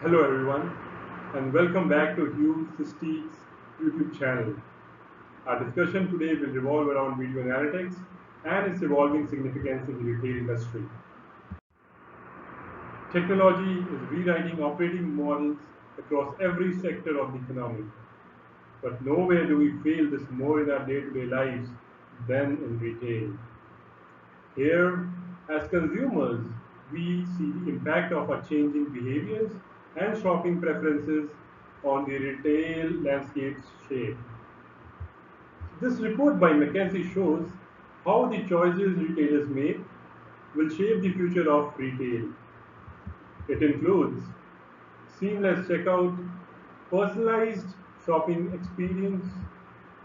Hello everyone and welcome back to Hugh Systeek's YouTube channel. Our discussion today will revolve around video analytics and its evolving significance in the retail industry. Technology is rewriting operating models across every sector of the economy, but nowhere do we feel this more in our day-to-day lives than in retail. Here, as consumers, we see the impact of our changing behaviors and shopping preferences on the retail landscape's shape. This report by McKinsey shows how the choices retailers make will shape the future of retail. It includes seamless checkout, personalized shopping experience,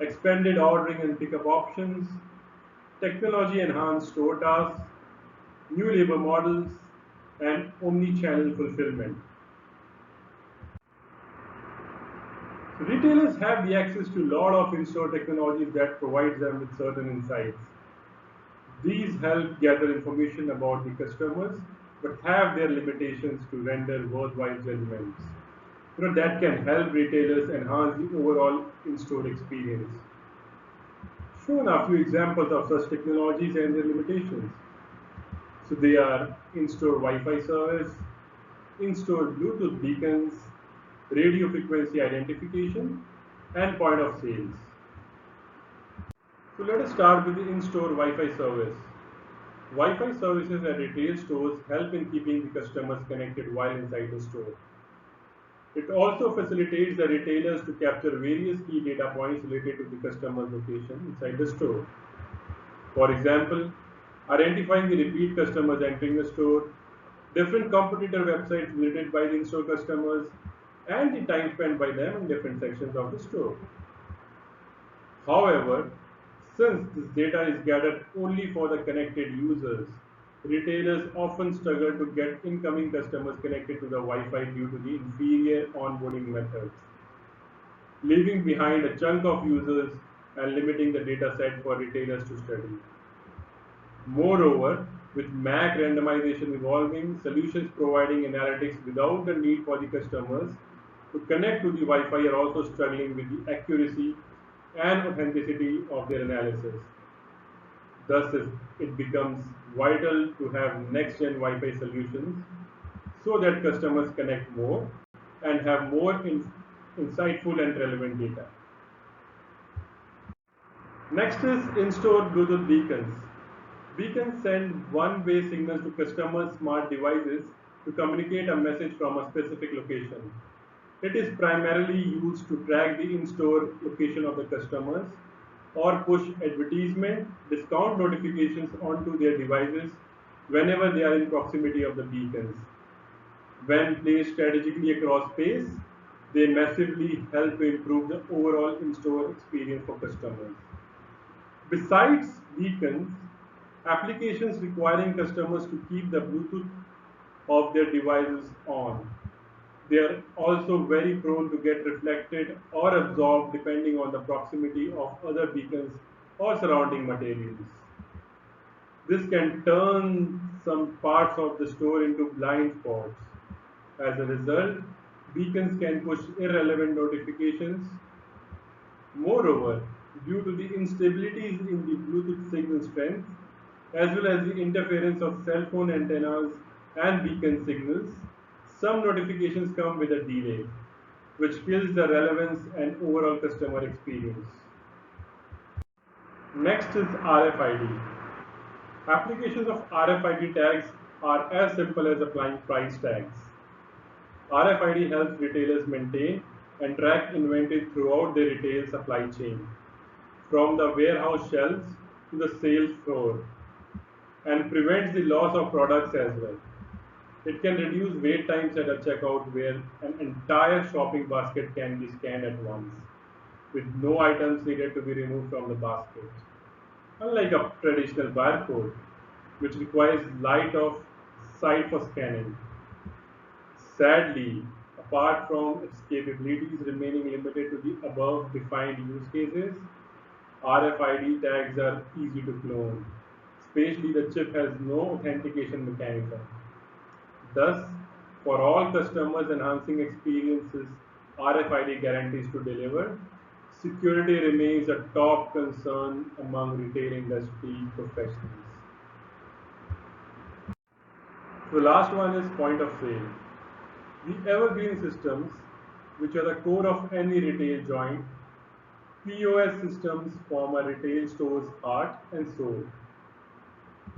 expanded ordering and pickup options, technology enhanced store tasks, new labor models, and omni-channel fulfillment. So retailers have the access to a lot of in-store technologies that provides them with certain insights. These help gather information about the customers, but have their limitations to render worthwhile judgments. That can help retailers enhance the overall in-store experience. Shown are a few examples of such technologies and their limitations. So they are in-store Wi-Fi service, in-store Bluetooth beacons, radio frequency identification, and point of sales. So let us start with the in-store Wi-Fi service. Wi-Fi services at retail stores help in keeping the customers connected while inside the store. It also facilitates the retailers to capture various key data points related to the customer's location inside the store. For example, identifying the repeat customers entering the store, different competitor websites visited by the in-store customers, and the time spent by them in different sections of the store. However, since this data is gathered only for the connected users, retailers often struggle to get incoming customers connected to the Wi-Fi due to the inferior onboarding methods, leaving behind a chunk of users and limiting the data set for retailers to study. Moreover, with MAC randomization evolving, solutions providing analytics without the need for the customers to connect to the Wi-Fi are also struggling with the accuracy and authenticity of their analysis. Thus, it becomes vital to have next-gen Wi-Fi solutions so that customers connect more and have more insightful and relevant data. Next is in-store Bluetooth beacons. Beacons send one-way signals to customers' smart devices to communicate a message from a specific location. It is primarily used to track the in-store location of the customers or push advertisement, discount notifications onto their devices whenever they are in proximity of the beacons. When placed strategically across space, they massively help to improve the overall in-store experience for customers. Besides beacons, applications requiring customers to keep the Bluetooth of their devices on. They are also very prone to get reflected or absorbed depending on the proximity of other beacons or surrounding materials. This can turn some parts of the store into blind spots. As a result, beacons can push irrelevant notifications. Moreover, due to the instabilities in the Bluetooth signal strength, as well as the interference of cell phone antennas and beacon signals, some notifications come with a delay, which kills the relevance and overall customer experience. Next is RFID. Applications of RFID tags are as simple as applying price tags. RFID helps retailers maintain and track inventory throughout their retail supply chain, from the warehouse shelves to the sales floor, and prevents the loss of products as well. It can reduce wait times at a checkout where an entire shopping basket can be scanned at once, with no items needed to be removed from the basket. Unlike a traditional barcode, which requires light of sight for scanning. Sadly, apart from its capabilities remaining limited to the above defined use cases, RFID tags are easy to clone, especially the chip has no authentication mechanism. Thus, for all customers enhancing experiences, RFID guarantees to deliver. Security remains a top concern among retail industry professionals. So last one is point of sale. The evergreen systems, which are the core of any retail joint, POS systems form a retail store's heart and soul.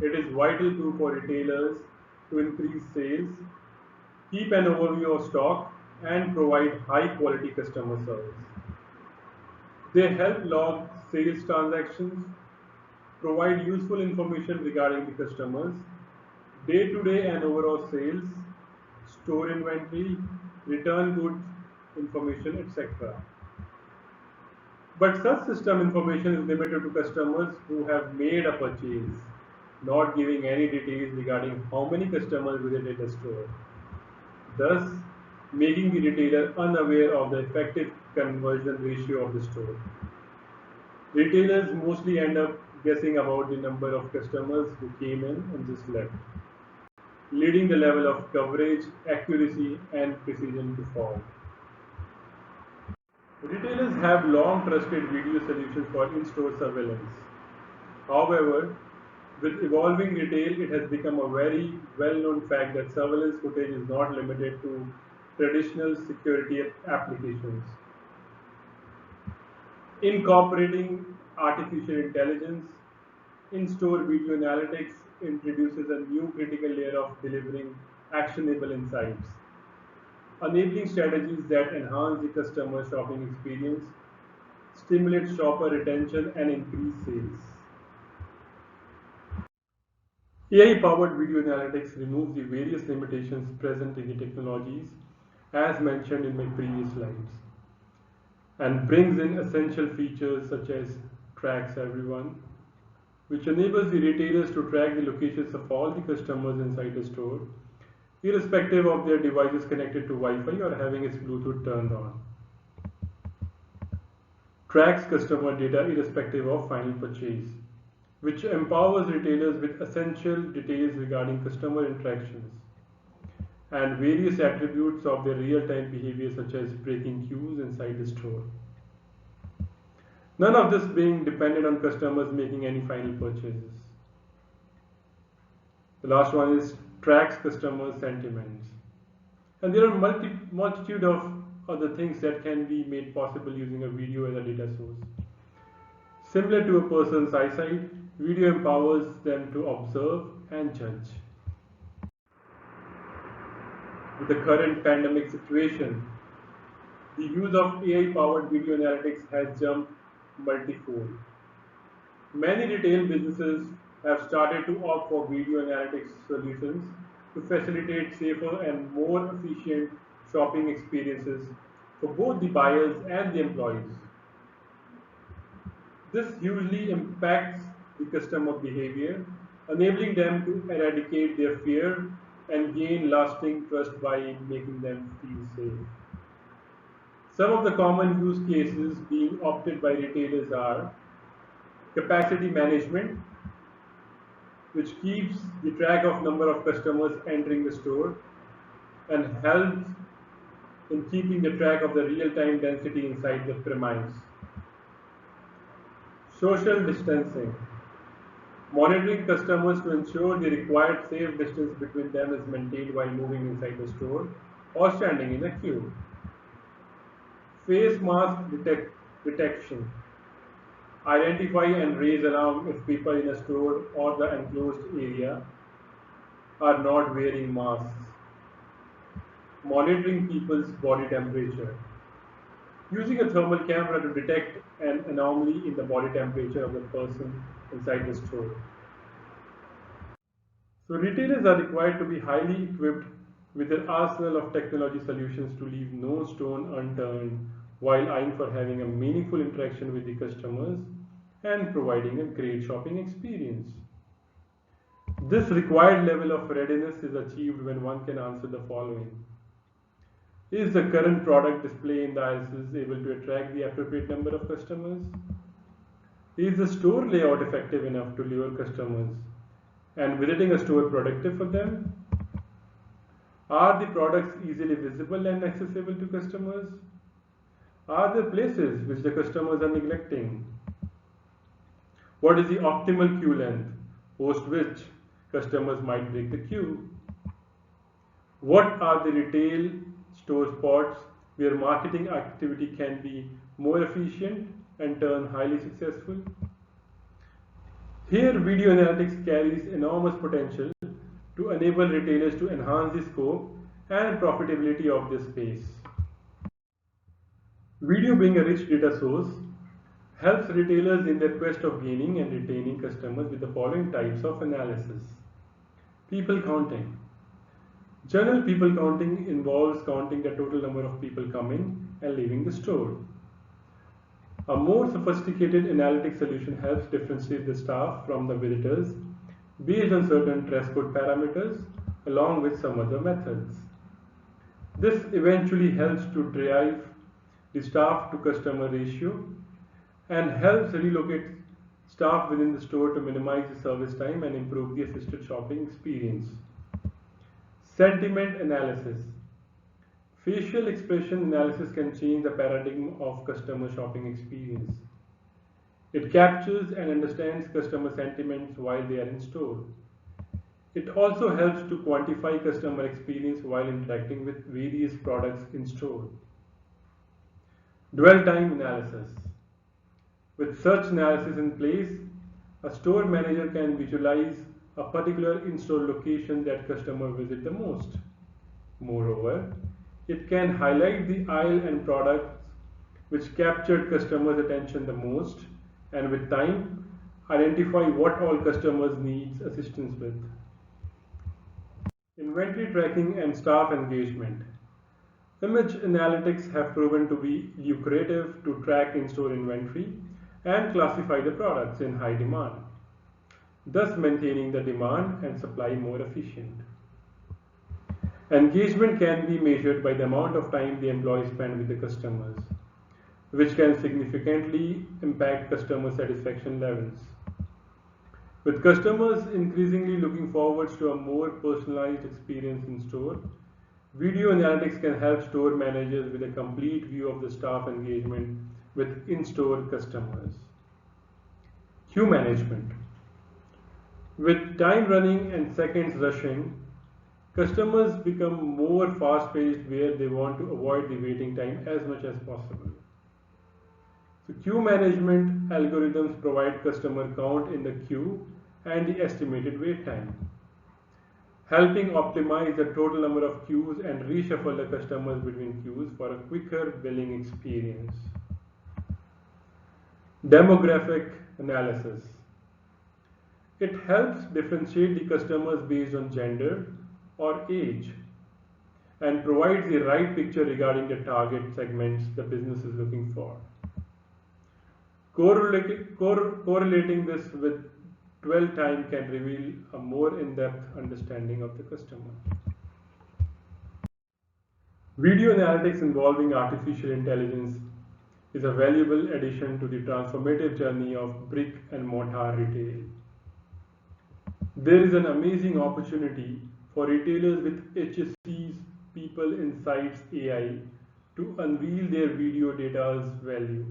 It is vital tool for retailers to increase sales, keep an overview of stock, and provide high quality customer service. They help log sales transactions, provide useful information regarding the customers, day-to-day and overall sales, store inventory, return goods information, etc. But such system information is limited to customers who have made a purchase, not giving any details regarding how many customers visited the store, thus making the retailer unaware of the effective conversion ratio of the store. Retailers mostly end up guessing about the number of customers who came in and just left, leading the level of coverage, accuracy, and precision to fall. Retailers have long trusted video solutions for in-store surveillance. However, with evolving retail, it has become a very well-known fact that surveillance footage is not limited to traditional security applications. Incorporating artificial intelligence, in-store video analytics introduces a new critical layer of delivering actionable insights, enabling strategies that enhance the customer shopping experience, stimulate shopper retention, and increase sales. AI-powered video analytics removes the various limitations present in the technologies, as mentioned in my previous slides, and brings in essential features such as Tracks Everyone, which enables the retailers to track the locations of all the customers inside the store, irrespective of their devices connected to Wi-Fi or having its Bluetooth turned on. Tracks customer data irrespective of final purchase, which empowers retailers with essential details regarding customer interactions and various attributes of their real-time behavior such as breaking queues inside the store. None of this being dependent on customers making any final purchases. The last one is tracks customer sentiments. And there are multitude of other things that can be made possible using a video as a data source. Similar to a person's eyesight, video empowers them to observe and judge. With the current pandemic situation, the use of AI-powered video analytics has jumped multifold. Many retail businesses have started to opt for video analytics solutions to facilitate safer and more efficient shopping experiences for both the buyers and the employees. This hugely impacts the customer behavior, enabling them to eradicate their fear and gain lasting trust by making them feel safe. Some of the common use cases being opted by retailers are capacity management, which keeps the track of number of customers entering the store and helps in keeping the track of the real-time density inside the premise. Social distancing. Monitoring customers to ensure the required safe distance between them is maintained while moving inside the store or standing in a queue. Face mask detection. Identify and raise alarm if people in a store or the enclosed area are not wearing masks. Monitoring people's body temperature. Using a thermal camera to detect an anomaly in the body temperature of the person inside the store. So retailers are required to be highly equipped with an arsenal of technology solutions to leave no stone unturned while eyeing for having a meaningful interaction with the customers and providing a great shopping experience. This required level of readiness is achieved when one can answer the following. Is the current product display in the aisles able to attract the appropriate number of customers? Is the store layout effective enough to lure customers? And visiting a store productive for them? Are the products easily visible and accessible to customers? Are there places which the customers are neglecting? What is the optimal queue length, post which customers might break the queue? What are the retail store spots where marketing activity can be more efficient and turn highly successful? Here, video analytics carries enormous potential to enable retailers to enhance the scope and profitability of this space. Video, being a rich data source, helps retailers in their quest of gaining and retaining customers with the following types of analysis. People counting. General people counting involves counting the total number of people coming and leaving the store. A more sophisticated analytic solution helps differentiate the staff from the visitors based on certain dress code parameters along with some other methods. This eventually helps to drive the staff to customer ratio and helps relocate staff within the store to minimize the service time and improve the assisted shopping experience. Sentiment analysis. Facial expression analysis can change the paradigm of customer shopping experience. It captures and understands customer sentiments while they are in store. It also helps to quantify customer experience while interacting with various products in store. Dwell time analysis. With such analysis in place, a store manager can visualize a particular in-store location that customers visit the most. Moreover, it can highlight the aisle and products which captured customers' attention the most, and with time, identify what all customers need assistance with. Inventory tracking and staff engagement. Image analytics have proven to be lucrative to track in-store inventory and classify the products in high demand, thus maintaining the demand and supply more efficient. Engagement can be measured by the amount of time the employees spend with the customers, which can significantly impact customer satisfaction levels. With customers increasingly looking forward to a more personalized experience in store, video analytics can help store managers with a complete view of the staff engagement with in-store customers. Queue management. With time running and seconds rushing, customers become more fast-paced where they want to avoid the waiting time as much as possible. So queue management algorithms provide customer count in the queue and the estimated wait time, helping optimize the total number of queues and reshuffle the customers between queues for a quicker billing experience. Demographic analysis. It helps differentiate the customers based on gender or age and provides the right picture regarding the target segments the business is looking for. Correlating this with dwell time can reveal a more in-depth understanding of the customer. Video analytics involving artificial intelligence is a valuable addition to the transformative journey of brick and mortar retail. There is an amazing opportunity for retailers with HSC's People Insights AI to unveil their video data's value,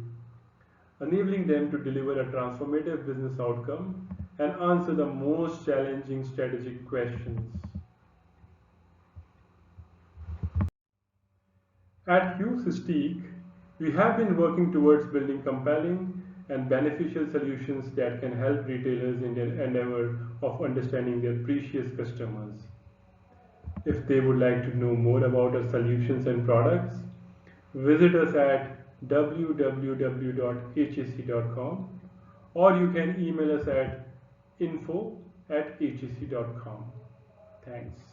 enabling them to deliver a transformative business outcome and answer the most challenging strategic questions. At Hughes System, we have been working towards building compelling and beneficial solutions that can help retailers in their endeavor of understanding their precious customers. If they would like to know more about our solutions and products, visit us at www.hsc.com, or you can email us at info@hsc.com. Thanks.